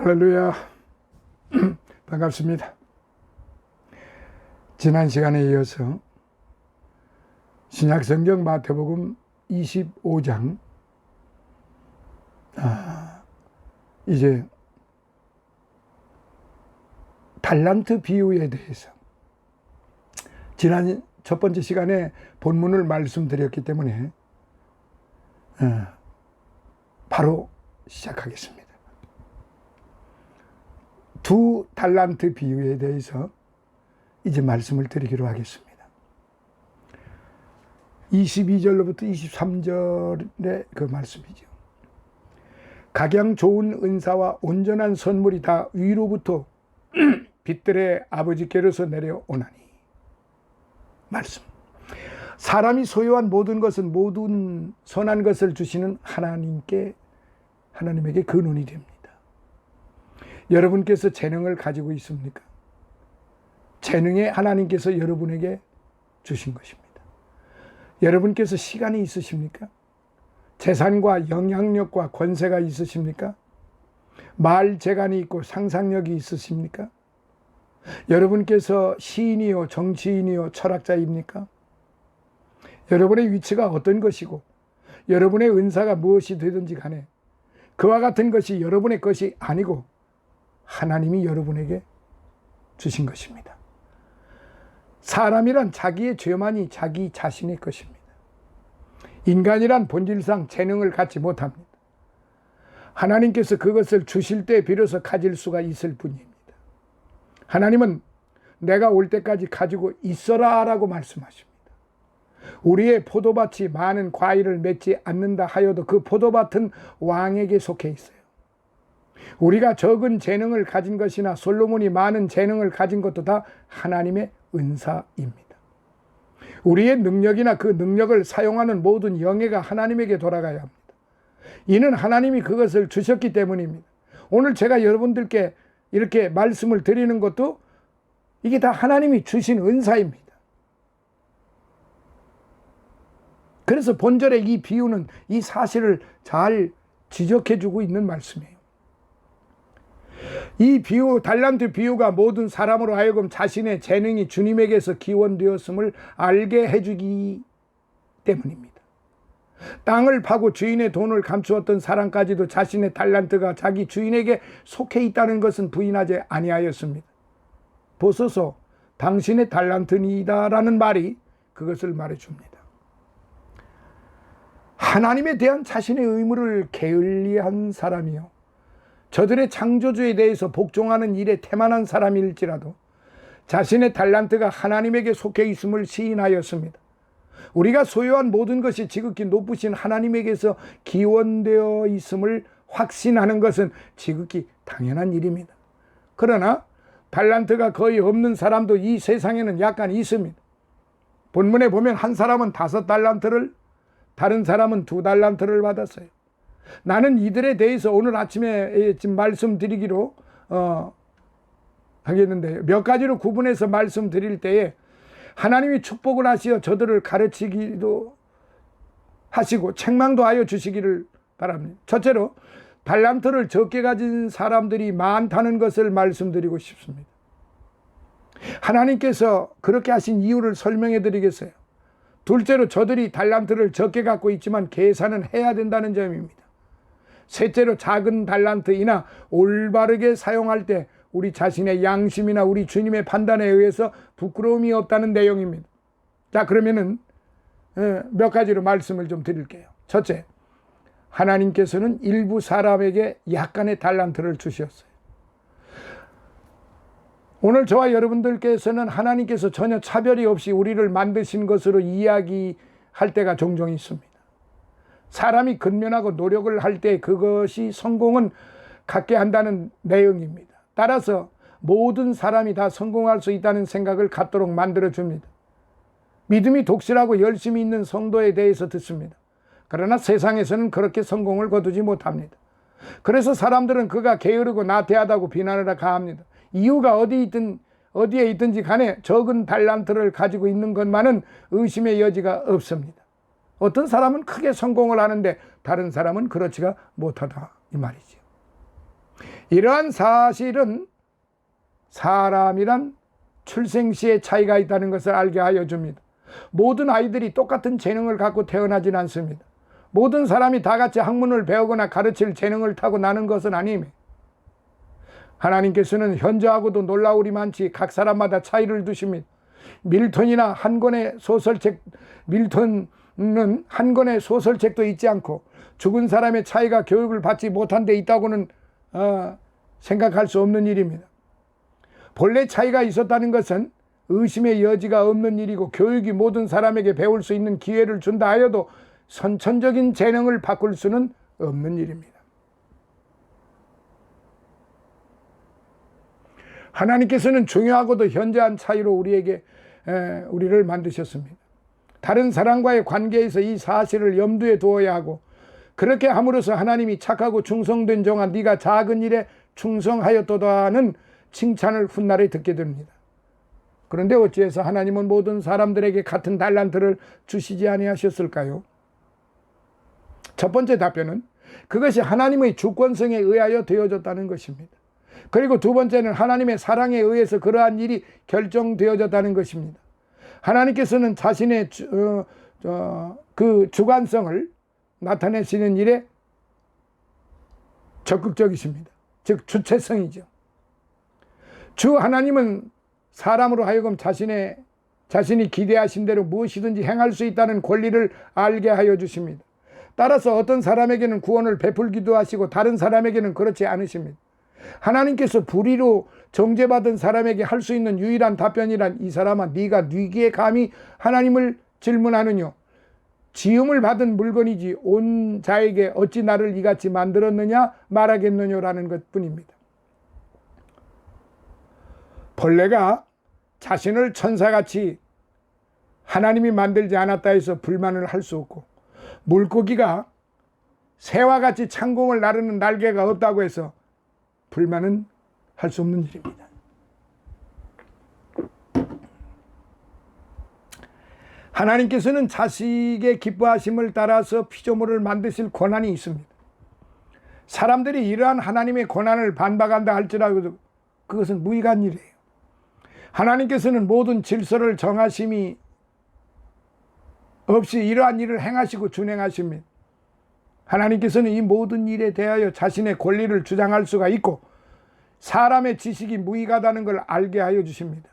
할렐루야. 반갑습니다. 지난 시간에 이어서 신약성경 마태복음 25장 이제 달란트 비유에 대해서 지난 첫 번째 시간에 본문을 말씀드렸기 때문에 바로 시작하겠습니다. 두 달란트 비유에 대해서 이제 말씀을 드리기로 하겠습니다. 22절로부터 23절의 그 말씀이죠. 각양 좋은 은사와 온전한 선물이 다 위로부터 빛들의 아버지께로서 내려오나니. 말씀. 사람이 소유한 모든 것은 모든 선한 것을 주시는 하나님에게 근원이 됩니다. 여러분께서 재능을 가지고 있습니까? 재능에 하나님께서 여러분에게 주신 것입니다. 여러분께서 시간이 있으십니까? 재산과 영향력과 권세가 있으십니까? 말 재간이 있고 상상력이 있으십니까? 여러분께서 시인이요 정치인이요 철학자입니까? 여러분의 위치가 어떤 것이고 여러분의 은사가 무엇이 되든지 간에 그와 같은 것이 여러분의 것이 아니고 하나님이 여러분에게 주신 것입니다. 사람이란 자기의 죄만이 자기 자신의 것입니다. 인간이란 본질상 재능을 갖지 못합니다. 하나님께서 그것을 주실 때 비로소 가질 수가 있을 뿐입니다. 하나님은 내가 올 때까지 가지고 있어라 라고 말씀하십니다. 우리의 포도밭이 많은 과일을 맺지 않는다 하여도 그 포도밭은 왕에게 속해 있어요. 우리가 적은 재능을 가진 것이나 솔로몬이 많은 재능을 가진 것도 다 하나님의 은사입니다. 우리의 능력이나 그 능력을 사용하는 모든 영예가 하나님에게 돌아가야 합니다. 이는 하나님이 그것을 주셨기 때문입니다. 오늘 제가 여러분들께 이렇게 말씀을 드리는 것도 이게 다 하나님이 주신 은사입니다. 그래서 본절의 이 비유는 이 사실을 잘 지적해주고 있는 말씀이에요. 이 비유, 달란트 비유가 모든 사람으로 하여금 자신의 재능이 주님에게서 기원되었음을 알게 해주기 때문입니다. 땅을 파고 주인의 돈을 감추었던 사람까지도 자신의 달란트가 자기 주인에게 속해 있다는 것은 부인하지 아니하였습니다. 보소서 당신의 달란트니이다 라는 말이 그것을 말해줍니다. 하나님에 대한 자신의 의무를 게을리한 사람이요 저들의 창조주에 대해서 복종하는 일에 태만한 사람일지라도 자신의 달란트가 하나님에게 속해 있음을 시인하였습니다. 우리가 소유한 모든 것이 지극히 높으신 하나님에게서 기원되어 있음을 확신하는 것은 지극히 당연한 일입니다. 그러나 달란트가 거의 없는 사람도 이 세상에는 약간 있습니다. 본문에 보면 한 사람은 5달란트를, 다른 사람은 2달란트를 받았어요. 나는 이들에 대해서 오늘 아침에 지금 말씀드리기로 하겠는데 몇 가지로 구분해서 말씀드릴 때에 하나님이 축복을 하시어 저들을 가르치기도 하시고 책망도 하여 주시기를 바랍니다. 첫째로 달란트를 적게 가진 사람들이 많다는 것을 말씀드리고 싶습니다. 하나님께서 그렇게 하신 이유를 설명해 드리겠어요. 둘째로 저들이 달란트를 적게 갖고 있지만 계산은 해야 된다는 점입니다. 셋째로 작은 달란트이나 올바르게 사용할 때 우리 자신의 양심이나 우리 주님의 판단에 의해서 부끄러움이 없다는 내용입니다. 자, 그러면은 몇 가지로 말씀을 좀 드릴게요. 첫째, 하나님께서는 일부 사람에게 약간의 달란트를 주셨어요. 오늘 저와 여러분들께서는 하나님께서 전혀 차별이 없이 우리를 만드신 것으로 이야기할 때가 종종 있습니다. 사람이 근면하고 노력을 할 때 그것이 성공은 갖게 한다는 내용입니다. 따라서 모든 사람이 다 성공할 수 있다는 생각을 갖도록 만들어줍니다. 믿음이 독실하고 열심히 있는 성도에 대해서 듣습니다. 그러나 세상에서는 그렇게 성공을 거두지 못합니다. 그래서 사람들은 그가 게으르고 나태하다고 비난을 가합니다. 이유가 어디에 있든지 간에 적은 달란트를 가지고 있는 것만은 의심의 여지가 없습니다. 어떤 사람은 크게 성공을 하는데 다른 사람은 그렇지가 못하다 이 말이죠. 이러한 사실은 사람이란 출생시에 차이가 있다는 것을 알게 하여 줍니다. 모든 아이들이 똑같은 재능을 갖고 태어나진 않습니다. 모든 사람이 다 같이 학문을 배우거나 가르칠 재능을 타고나는 것은 아닙니다. 하나님께서는 현저하고도 놀라울이 많지 각 사람마다 차이를 두십니다. 밀턴은 한 권의 소설책도 있지 않고 죽은 사람의 차이가 교육을 받지 못한 데 있다고는 생각할 수 없는 일입니다. 본래 차이가 있었다는 것은 의심의 여지가 없는 일이고, 교육이 모든 사람에게 배울 수 있는 기회를 준다 하여도 선천적인 재능을 바꿀 수는 없는 일입니다. 하나님께서는 중요하고도 현저한 차이로 우리를 만드셨습니다. 다른 사람과의 관계에서 이 사실을 염두에 두어야 하고, 그렇게 함으로써 하나님이 착하고 충성된 종아 네가 작은 일에 충성하였도다는 칭찬을 훗날에 듣게 됩니다. 그런데 어찌해서 하나님은 모든 사람들에게 같은 달란트를 주시지 아니하셨을까요? 첫 번째 답변은 그것이 하나님의 주권성에 의하여 되어졌다는 것입니다. 그리고 두 번째는 하나님의 사랑에 의해서 그러한 일이 결정되어졌다는 것입니다. 하나님께서는 자신의 그 주관성을 나타내시는 일에 적극적이십니다. 즉 주체성이죠. 주 하나님은 사람으로 하여금 자신이 기대하신 대로 무엇이든지 행할 수 있다는 권리를 알게 하여 주십니다. 따라서 어떤 사람에게는 구원을 베풀기도 하시고 다른 사람에게는 그렇지 않으십니다. 하나님께서 불의로 정죄받은 사람에게 할 수 있는 유일한 답변이란 이 사람아 네가 뉘기에 감히 하나님을 질문하느뇨. 지음을 받은 물건이지 온 자에게 어찌 나를 이같이 만들었느냐 말하겠느냐라는 것뿐입니다. 벌레가 자신을 천사같이 하나님이 만들지 않았다 해서 불만을 할 수 없고, 물고기가 새와 같이 창공을 나르는 날개가 없다고 해서 불만은 할 수 없는 일입니다. 하나님께서는 자식의 기뻐하심을 따라서 피조물을 만드실 권한이 있습니다. 사람들이 이러한 하나님의 권한을 반박한다 할지라도 그것은 무익한 일이에요. 하나님께서는 모든 질서를 정하심이 없이 이러한 일을 행하시고 준행하십니다. 하나님께서는 이 모든 일에 대하여 자신의 권리를 주장할 수가 있고 사람의 지식이 무익하다는 걸 알게 하여 주십니다.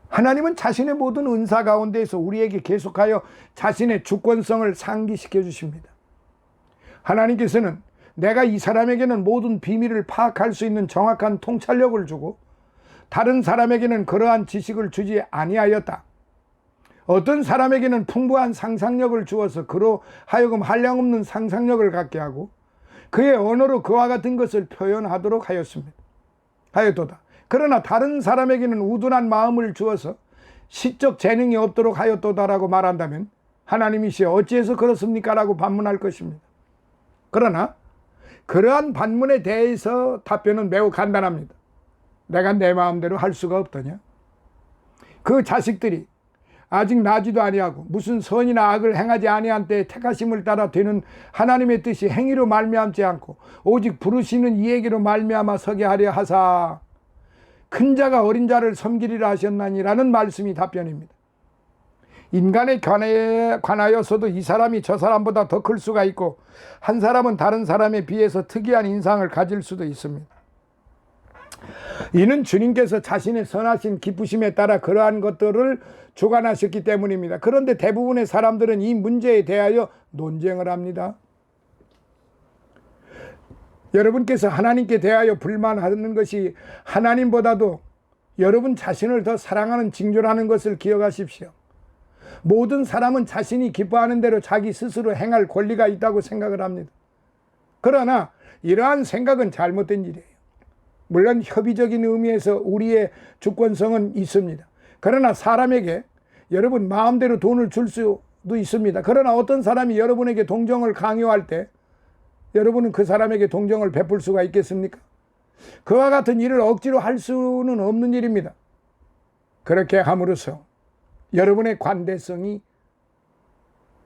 하나님은 자신의 모든 은사 가운데에서 우리에게 계속하여 자신의 주권성을 상기시켜 주십니다. 하나님께서는 내가 이 사람에게는 모든 비밀을 파악할 수 있는 정확한 통찰력을 주고 다른 사람에게는 그러한 지식을 주지 아니하였다. 어떤 사람에게는 풍부한 상상력을 주어서 그로 하여금 한량없는 상상력을 갖게 하고 그의 언어로 그와 같은 것을 표현하도록 하였도다. 그러나 다른 사람에게는 우둔한 마음을 주어서 시적 재능이 없도록 하였도다라고 말한다면 하나님이시여 어찌해서 그렇습니까? 라고 반문할 것입니다. 그러나 그러한 반문에 대해서 답변은 매우 간단합니다. 내가 내 마음대로 할 수가 없더냐? 그 자식들이 아직 나지도 아니하고 무슨 선이나 악을 행하지 아니한 때에 택하심을 따라 되는 하나님의 뜻이 행위로 말미암지 않고 오직 부르시는 이에게로 말미암아 서게 하려 하사 큰 자가 어린 자를 섬기리라 하셨나니라는 말씀이 답변입니다. 인간에 관하여서도 이 사람이 저 사람보다 더 클 수가 있고 한 사람은 다른 사람에 비해서 특이한 인상을 가질 수도 있습니다. 이는 주님께서 자신의 선하신 기쁘심에 따라 그러한 것들을 주관하셨기 때문입니다. 그런데 대부분의 사람들은 이 문제에 대하여 논쟁을 합니다. 여러분께서 하나님께 대하여 불만하는 것이 하나님보다도 여러분 자신을 더 사랑하는 징조라는 것을 기억하십시오. 모든 사람은 자신이 기뻐하는 대로 자기 스스로 행할 권리가 있다고 생각을 합니다. 그러나 이러한 생각은 잘못된 일이에요. 물론 협의적인 의미에서 우리의 주권성은 있습니다. 그러나 사람에게 여러분 마음대로 돈을 줄 수도 있습니다. 그러나 어떤 사람이 여러분에게 동정을 강요할 때 여러분은 그 사람에게 동정을 베풀 수가 있겠습니까? 그와 같은 일을 억지로 할 수는 없는 일입니다. 그렇게 함으로써 여러분의 관대성이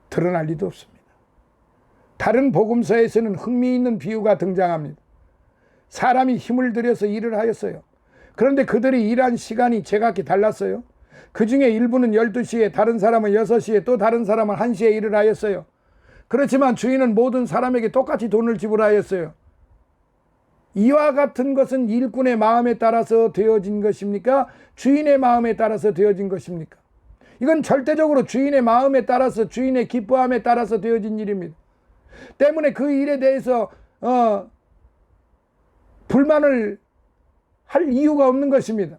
드러날 리도 없습니다. 다른 복음서에서는 흥미있는 비유가 등장합니다. 사람이 힘을 들여서 일을 하였어요. 그런데 그들이 일한 시간이 제각기 달랐어요. 그 중에 일부는 12시에, 다른 사람은 6시에, 또 다른 사람은 1시에 일을 하였어요. 그렇지만 주인은 모든 사람에게 똑같이 돈을 지불하였어요. 이와 같은 것은 일꾼의 마음에 따라서 되어진 것입니까? 주인의 마음에 따라서 되어진 것입니까? 이건 절대적으로 주인의 마음에 따라서, 주인의 기뻐함에 따라서 되어진 일입니다. 때문에 그 일에 대해서 불만을 할 이유가 없는 것입니다.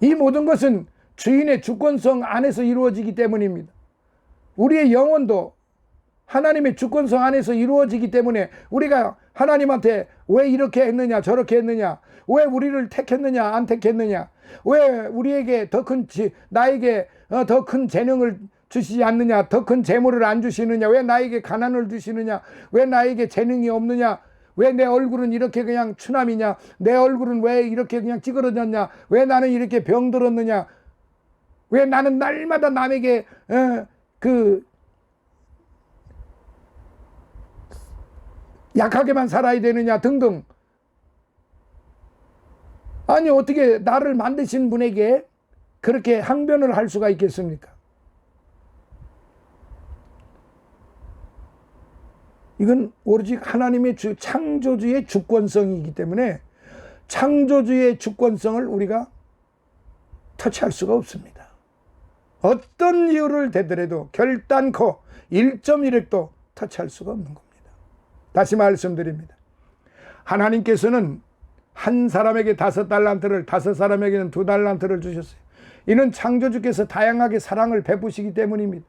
이 모든 것은 주인의 주권성 안에서 이루어지기 때문입니다. 우리의 영혼도 하나님의 주권성 안에서 이루어지기 때문에 우리가 하나님한테 왜 이렇게 했느냐 저렇게 했느냐, 왜 우리를 택했느냐 안 택했느냐, 왜 우리에게 나에게 더 큰 재능을 주시지 않느냐, 더 큰 재물을 안 주시느냐, 왜 나에게 가난을 주시느냐, 왜 나에게 재능이 없느냐, 왜 내 얼굴은 이렇게 그냥 추남이냐, 내 얼굴은 왜 이렇게 그냥 찌그러졌냐, 왜 나는 이렇게 병들었느냐, 왜 나는 날마다 남에게 약하게만 살아야 되느냐 등등. 아니 어떻게 나를 만드신 분에게 그렇게 항변을 할 수가 있겠습니까? 이건 오로지 하나님의 창조주의 주권성이기 때문에 창조주의 주권성을 우리가 터치할 수가 없습니다. 어떤 이유를 대더라도 결단코 1.1획도 터치할 수가 없는 겁니다. 다시 말씀드립니다. 하나님께서는 한 사람에게 5달란트를, 5사람에게는 2달란트를 주셨어요. 이는 창조주께서 다양하게 사랑을 베푸시기 때문입니다.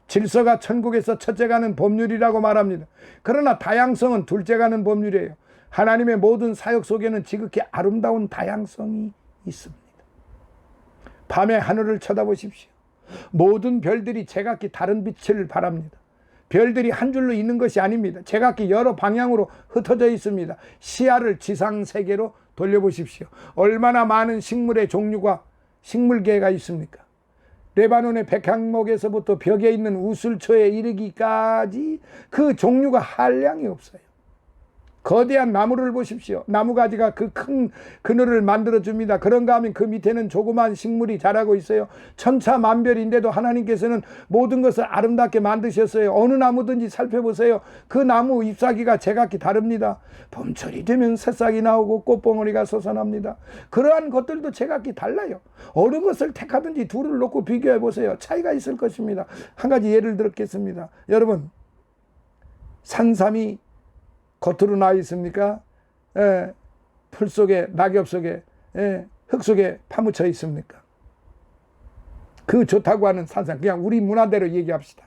질서가 천국에서 첫째 가는 법률이라고 말합니다. 그러나 다양성은 둘째 가는 법률이에요. 하나님의 모든 사역 속에는 지극히 아름다운 다양성이 있습니다. 밤의 하늘을 쳐다보십시오. 모든 별들이 제각기 다른 빛을 발합니다. 별들이 한 줄로 있는 것이 아닙니다. 제각기 여러 방향으로 흩어져 있습니다. 시야를 지상 세계로 돌려보십시오. 얼마나 많은 식물의 종류가, 식물계가 있습니까? 레바논의 백향목에서부터 벽에 있는 우슬초에 이르기까지 그 종류가 한량이 없어요. 거대한 나무를 보십시오. 나무가지가 그 큰 그늘을 만들어줍니다. 그런가 하면 그 밑에는 조그만 식물이 자라고 있어요. 천차만별인데도 하나님께서는 모든 것을 아름답게 만드셨어요. 어느 나무든지 살펴보세요. 그 나무 잎사귀가 제각기 다릅니다. 봄철이 되면 새싹이 나오고 꽃봉오리가 솟아납니다. 그러한 것들도 제각기 달라요. 어느 것을 택하든지 둘을 놓고 비교해 보세요. 차이가 있을 것입니다. 한 가지 예를 들었겠습니다. 여러분, 산삼이 겉으로 나 있습니까? 풀 속에, 낙엽 속에, 흙 속에 파묻혀 있습니까? 그 좋다고 하는 산삼, 그냥 우리 문화대로 얘기합시다.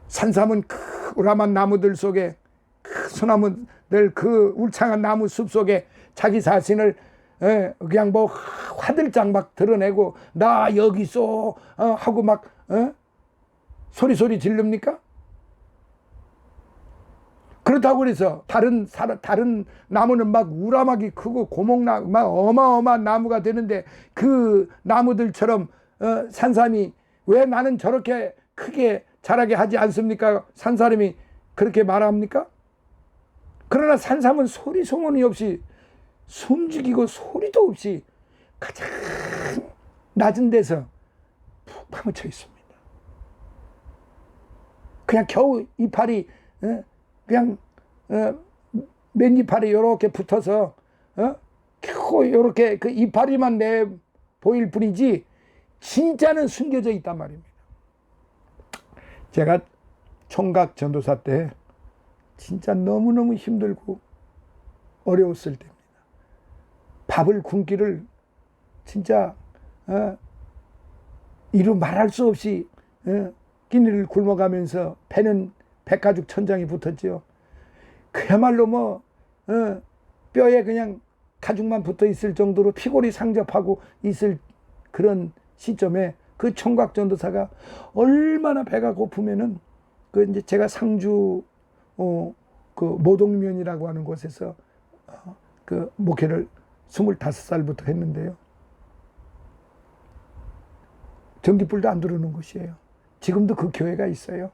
산삼은 그 우람한 나무들 속에, 그 소나무들, 그 울창한 나무 숲 속에 자기 자신을 그냥 뭐 화들짝 막 드러내고 나 여기 있어 하고 막 소리 지릅니까? 그렇다고 그래서 다른 나무는 막 우람하게 크고 고목나무 막 어마어마한 나무가 되는데 그 나무들처럼 산삼이 왜 나는 저렇게 크게 자라게 하지 않습니까? 산 사람이 그렇게 말합니까? 그러나 산삼은 소리 소문이 없이 숨죽이고 소리도 없이 가장 낮은 데서 푹 파묻혀 있습니다. 그냥 겨우 이파리 그냥 맨이파리 이렇게 붙어서 겨우 이렇게 그 이파리만 내 보일 뿐이지 진짜는 숨겨져 있단 말입니다. 제가 총각 전도사 때 진짜 너무너무 힘들고 어려웠을 때입니다. 밥을 굶기를 진짜 이루 말할 수 없이 끼니를 굶어가면서 배는 백가죽 천장이 붙었지요. 그야말로 뭐 뼈에 그냥 가죽만 붙어 있을 정도로 피골이 상접하고 있을 그런 시점에 그 총각 전도사가 얼마나 배가 고프면은 그 이제 제가 상주 그 모동면이라고 하는 곳에서 그 목회를 25살부터 했는데요. 전기불도 안 들어오는 곳이에요. 지금도 그 교회가 있어요.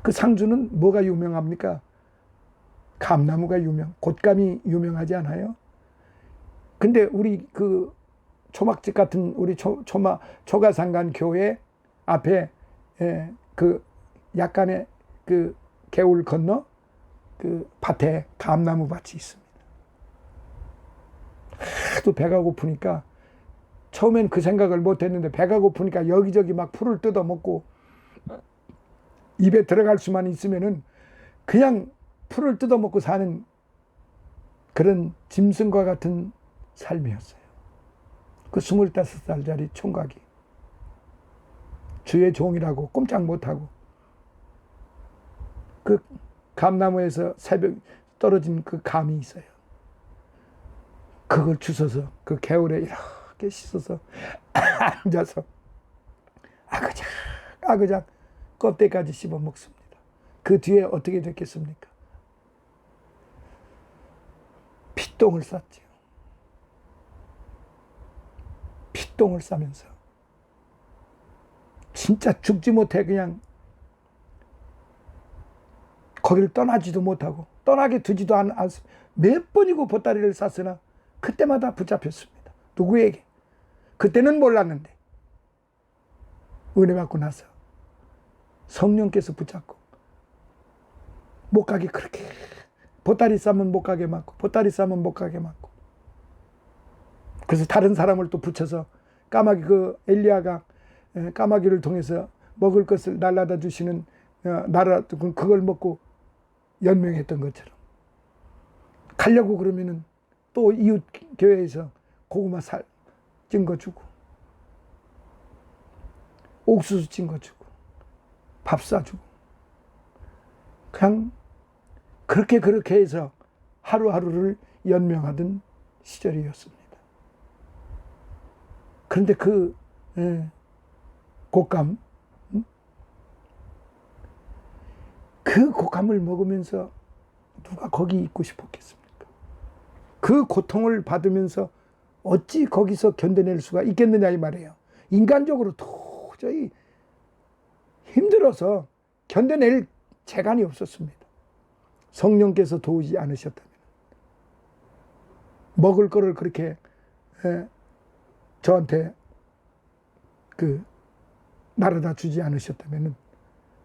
그 상주는 뭐가 유명합니까? 감나무가 곶감이 유명하지 않아요? 근데 우리 그 초막집 같은 우리 초가상간 교회 앞에 그 약간의 그 개울 건너 그 밭에 감나무 밭이 있습니다. 하도 배가 고프니까 처음엔 그 생각을 못 했는데 배가 고프니까 여기저기 막 풀을 뜯어 먹고 입에 들어갈 수만 있으면은 그냥 풀을 뜯어 먹고 사는 그런 짐승과 같은 삶이었어요. 그 25살짜리 총각이 주의 종이라고 꼼짝 못하고 그 감나무에서 새벽 떨어진 그 감이 있어요. 그걸 주워서 그 개울에 이렇게 씻어서 앉아서 아그작 껍데기까지 씹어 먹습니다. 그 뒤에 어떻게 됐겠습니까? 피똥을 쌌죠. 피똥을 싸면서 진짜 죽지 못해 그냥 거기를 떠나지도 못하고 떠나게 두지도 않았습니다. 몇 번이고 보따리를 쌌으나 그때마다 붙잡혔습니다. 누구에게? 그때는 몰랐는데 은혜 받고 나서 성령께서 붙잡고 못 가게 그렇게 보따리 싸면 못 가게 막고 보따리 싸면 못 가게 막고 그래서 다른 사람을 또 붙여서 까마귀 그 엘리야가 까마귀를 통해서 먹을 것을 날라다 주시는 그걸 먹고 연명했던 것처럼 가려고 그러면은 또 이웃 교회에서 고구마 찐 거 주고 옥수수 찐 거 주고 밥 사주고 그냥 그렇게 해서 하루하루를 연명하던 시절이었습니다. 그런데 그 곶감 그 곶감을 먹으면서 누가 거기 있고 싶었겠습니까? 그 고통을 받으면서 어찌 거기서 견뎌낼 수가 있겠느냐 이 말이에요. 인간적으로 도저히 힘들어서 견뎌낼 재간이 없었습니다. 성령께서 도우지 않으셨다면 먹을 거를 그렇게 저한테 그 날아다 주지 않으셨다면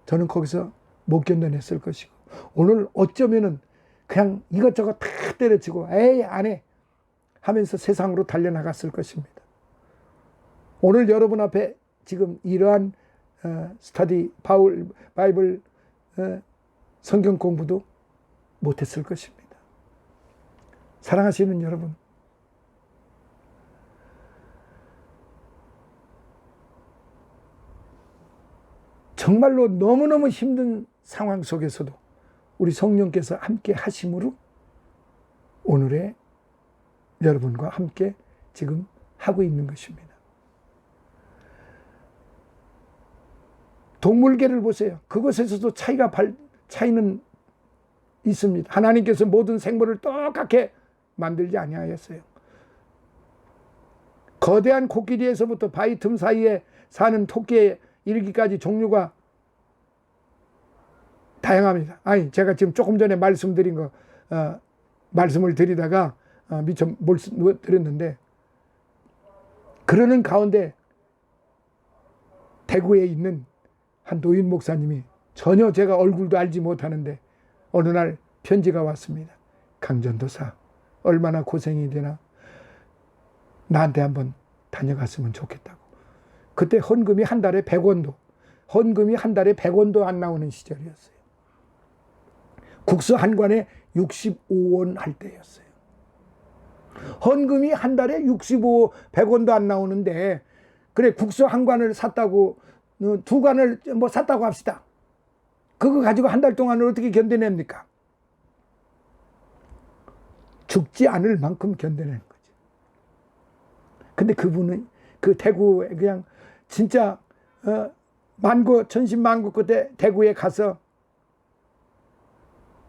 저는 거기서 못 견뎌냈을 것이고 오늘 어쩌면은 그냥 이것저것 다 때려치고 에이 안 해 하면서 세상으로 달려나갔을 것입니다. 오늘 여러분 앞에 지금 이러한 스터디 바이블 성경 공부도 못했을 것입니다. 사랑하시는 여러분, 정말로 너무너무 힘든 상황 속에서도 우리 성령께서 함께 하심으로 오늘의 여러분과 함께 지금 하고 있는 것입니다. 동물계를 보세요. 그것에서도 차이는 있습니다. 하나님께서 모든 생물을 똑같게 만들지 아니하였어요. 거대한 코끼리에서부터 바위 틈 사이에 사는 토끼에 이르기까지 종류가 다양합니다. 아니 제가 지금 조금 전에 말씀드린 거 말씀을 드리다가 미처 드렸는데 그러는 가운데 대구에 있는 한 노인 목사님이 전혀 제가 얼굴도 알지 못하는데 어느 날 편지가 왔습니다. 강전도사 얼마나 고생이 되나 나한테 한번 다녀갔으면 좋겠다고. 그때 헌금이 한 달에 100원도 안 나오는 시절이었어요. 국수 한 관에 65원 할 때였어요. 헌금이 한 달에 100원도 안 나오는데 그래 국수 한 관을 샀다고 두 관을 뭐 샀다고 합시다. 그거 가지고 한 달 동안을 어떻게 견뎌냅니까? 죽지 않을 만큼 견뎌내는 거죠. 근데 그분은 그 대구에 그냥 진짜 천신만고 끝에 대구에 가서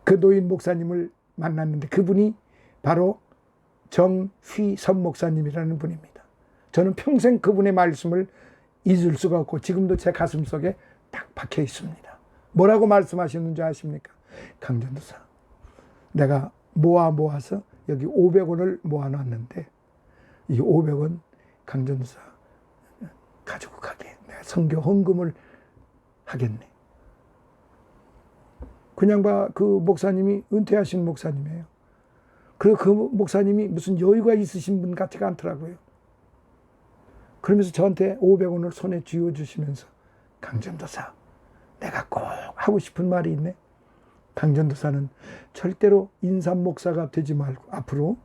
그 노인 목사님을 만났는데 그분이 바로 정휘선 목사님이라는 분입니다. 저는 평생 그분의 말씀을 잊을 수가 없고 지금도 제 가슴 속에 딱 박혀 있습니다. 뭐라고 말씀하셨는지 아십니까? 강전도사, 내가 모아서 여기 500원을 모아놨는데 이 500원 강전도사 가지고 가게. 내가 선교 헌금을 하겠네. 그냥 그 목사님이 은퇴하신 목사님이에요. 그리고 그 목사님이 무슨 여유가 있으신 분 같지가 않더라고요. 그러면서 저한테 500원을 손에 쥐어주시면서 강전도사, 내가 꼭 하고 싶은 말이 있네. 강전도사는 절대로 인삼목사가 되지 말고, 앞으로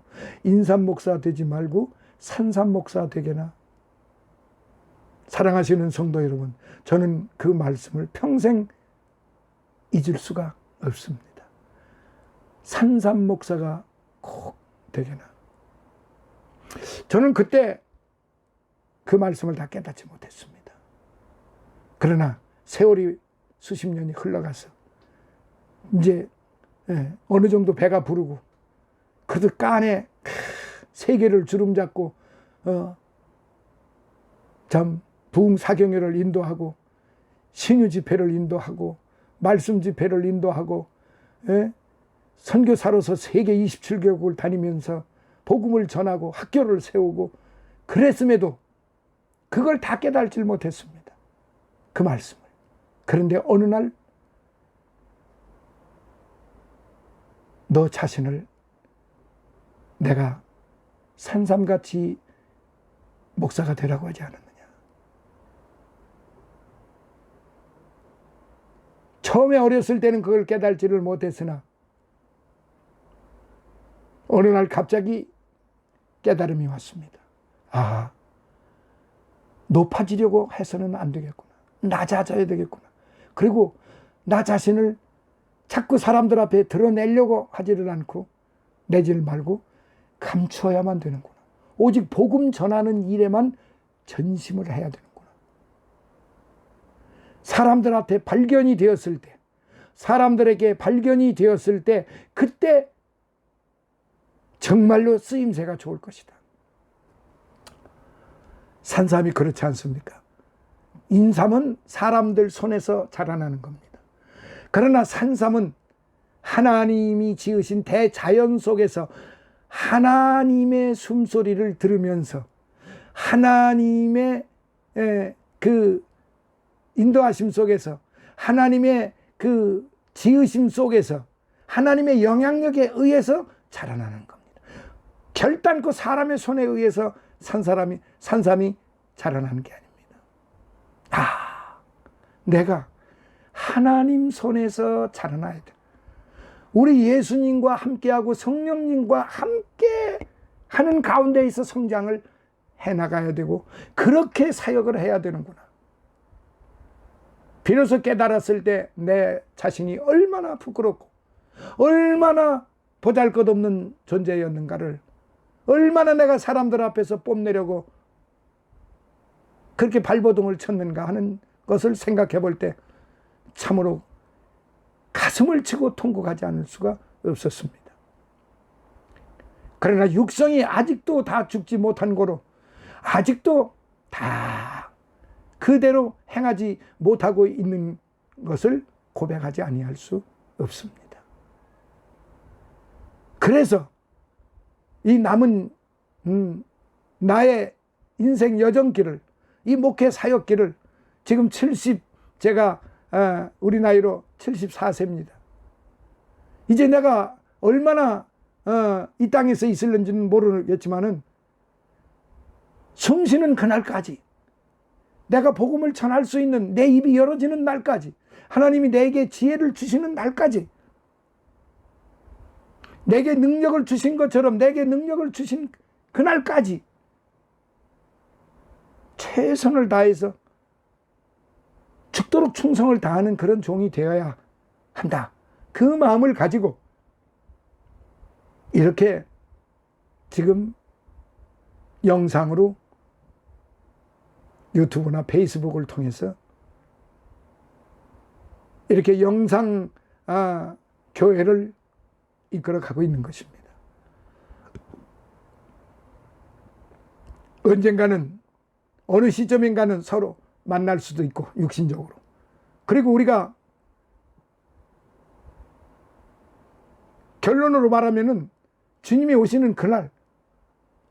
인삼목사 되지 말고 산삼목사 되게나. 사랑하시는 성도 여러분, 저는 그 말씀을 평생 잊을 수가 없습니다. 산삼목사가 꼭 되게나. 저는 그때 그 말씀을 다 깨닫지 못했습니다. 그러나 세월이 수십 년이 흘러가서 이제 어느 정도 배가 부르고 그래도 깐에 세계를 주름잡고 참 부흥 사경회를 인도하고 신유 집회를 인도하고 말씀 집회를 인도하고 선교사로서 세계 27개국을 다니면서 복음을 전하고 학교를 세우고 그랬음에도 그걸 다 깨달지 못했습니다. 그 말씀을. 그런데 어느 날 너 자신을 내가 산삼같이 목사가 되라고 하지 않았느냐. 처음에 어렸을 때는 그걸 깨달지를 못했으나 어느 날 갑자기 깨달음이 왔습니다. 아, 높아지려고 해서는 안 되겠구나. 낮아져야 되겠구나. 그리고 나 자신을 자꾸 사람들 앞에 드러내려고 하지를 않고 내지를 말고 감추어야만 되는구나. 오직 복음 전하는 일에만 전심을 해야 되는구나. 사람들한테 발견이 되었을 때, 사람들에게 발견이 되었을 때 그때 정말로 쓰임새가 좋을 것이다. 산삼이 그렇지 않습니까? 인삼은 사람들 손에서 자라나는 겁니다. 그러나 산삼은 하나님이 지으신 대자연 속에서 하나님의 숨소리를 들으면서 하나님의 그 인도하심 속에서 하나님의 그 지으심 속에서 하나님의 영향력에 의해서 자라나는 겁니다. 결단코 사람의 손에 의해서 산삼이 자라나는 게 아닙니다. 내가 하나님 손에서 자라나야 돼. 우리 예수님과 함께하고 성령님과 함께 하는 가운데 있어 성장을 해나가야 되고 그렇게 사역을 해야 되는구나. 비로소 깨달았을 때 내 자신이 얼마나 부끄럽고 얼마나 보잘것없는 존재였는가를, 얼마나 내가 사람들 앞에서 뽐내려고 그렇게 발버둥을 쳤는가 하는 것을 생각해 볼 때 참으로 가슴을 치고 통곡하지 않을 수가 없었습니다. 그러나 육성이 아직도 다 죽지 못한 고로 아직도 다 그대로 행하지 못하고 있는 것을 고백하지 아니할 수 없습니다. 그래서 이 남은 나의 인생 여정길을, 이 목회 사역길을 지금 제가 우리 나이로 74세입니다. 이제 내가 얼마나 이 땅에서 있을는지는 모르겠지만은 숨쉬는 그날까지, 내가 복음을 전할 수 있는 내 입이 열어지는 날까지, 하나님이 내게 지혜를 주시는 날까지, 내게 능력을 주신 것처럼 내게 능력을 주신 그날까지 최선을 다해서 죽도록 충성을 다하는 그런 종이 되어야 한다. 그 마음을 가지고 이렇게 지금 영상으로 유튜브나 페이스북을 통해서 이렇게 영상 교회를 이끌어가고 있는 것입니다. 언젠가는 어느 시점인가는 서로 만날 수도 있고 육신적으로, 그리고 우리가 결론으로 말하면은 주님이 오시는 그날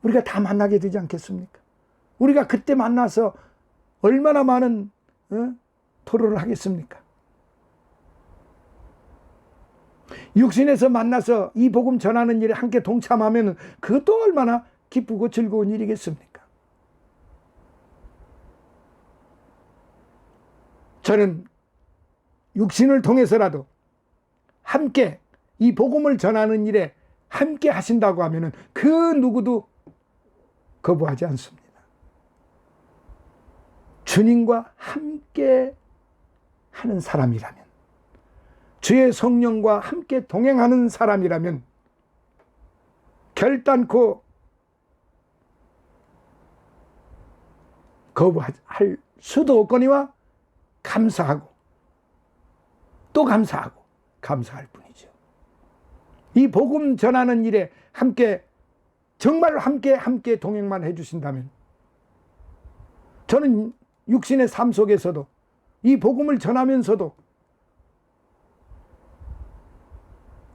우리가 다 만나게 되지 않겠습니까? 우리가 그때 만나서 얼마나 많은 토론을 하겠습니까? 육신에서 만나서 이 복음 전하는 일에 함께 동참하면 그것도 얼마나 기쁘고 즐거운 일이겠습니까? 저는 육신을 통해서라도 함께 이 복음을 전하는 일에 함께 하신다고 하면 그 누구도 거부하지 않습니다. 주님과 함께 하는 사람이라면, 주의 성령과 함께 동행하는 사람이라면 결단코 거부할 수도 없거니와 감사하고 또 감사하고 감사할 뿐이죠. 이 복음 전하는 일에 함께 정말 함께 동행만 해주신다면 저는 육신의 삶 속에서도 이 복음을 전하면서도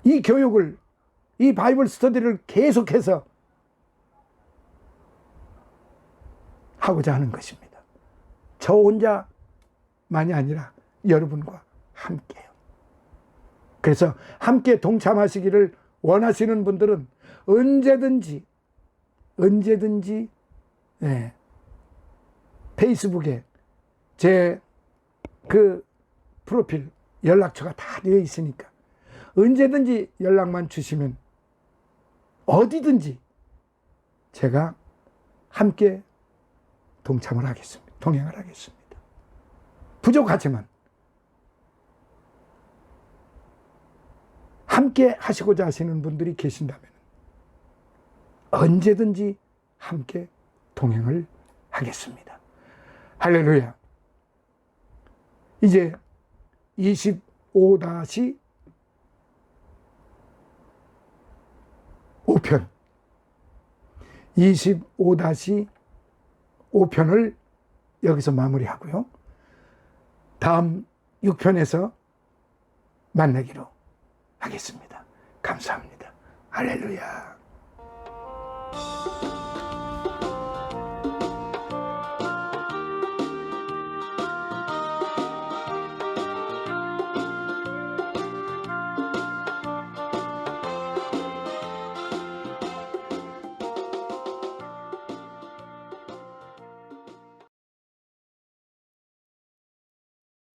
이 교육을, 이 바이블 스터디를 계속해서 하고자 하는 것입니다. 저 혼자만이 아니라 여러분과 함께요. 그래서 함께 동참하시기를 원하시는 분들은 언제든지 페이스북에 제 그 프로필 연락처가 다 되어 있으니까 언제든지 연락만 주시면 어디든지 제가 함께 동참을 하겠습니다. 동행을 하겠습니다. 부족하지만 함께 하시고자 하시는 분들이 계신다면 언제든지 함께 동행을 하겠습니다. 할렐루야. 이제 25-5편 25-5편을 여기서 마무리하고요. 다음 6편에서 만나기로 하겠습니다. 감사합니다. 할렐루야.